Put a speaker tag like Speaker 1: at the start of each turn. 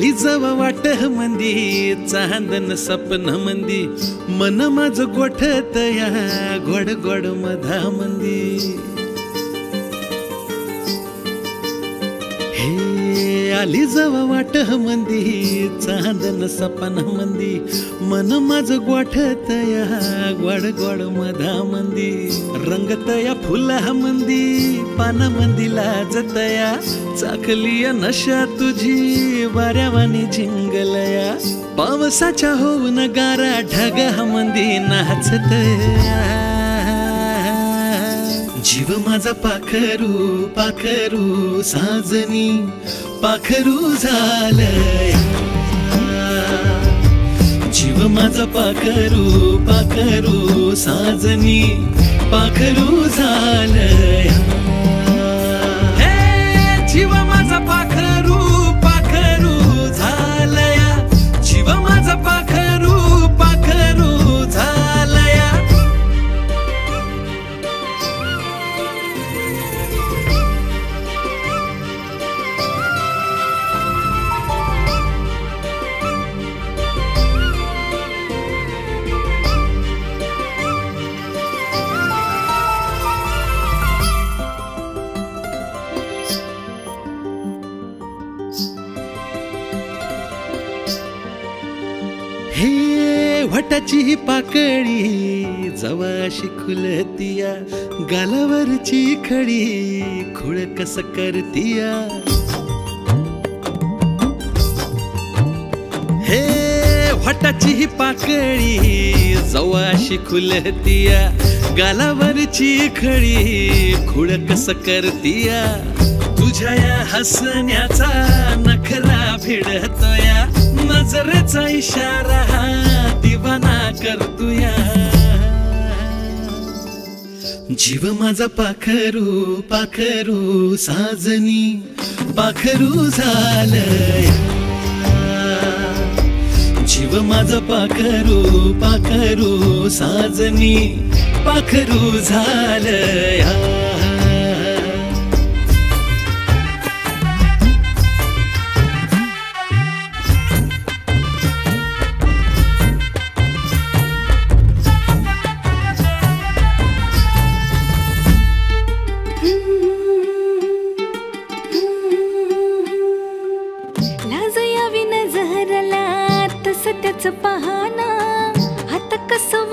Speaker 1: आली जव वाट मंदी चांदन सपन मंदी मन माझ गोठत या गोड गोड मधा मंदी हे आली जव वाट मंदी चांदन सपन मंदी मन माझ गोठत या गोड गोड मधा मंदी रंगत या फुला मंदी पाना मंदी लाजतया चाकली नशा तुझी वाऱ्यावानी झिंगलया पावसाच्या होऊन गारा ढगा मंदी नाचतया जीव माझा पाखरू पाखरू साजनी पाखरू झालय जीव माझा पाखरू पाखरू साजनी पाखरू झालय जीव माझा पाखरू पाखरू झालया जीव माझा पाखरू पाखरू झालया हे वटाची पाकळी जवाशी खुलतिया गालावरची खडी खुळ कस करतिया हे वटाची पाकळी जवाशी खुलतिया गालावरची खडी खुळ कस करतिया तुझ्या या हसण्याचा नखरा भिडतोया नजरेचा इशारा दिवाना करतोया जीव माझा पाखरू पाखरू साजनी पाखरू झालय जीव माझा पाखरू पाखरू साजनी पाखरू झालय
Speaker 2: लाजया विन जहरला तस त्याच पाहना हात कसं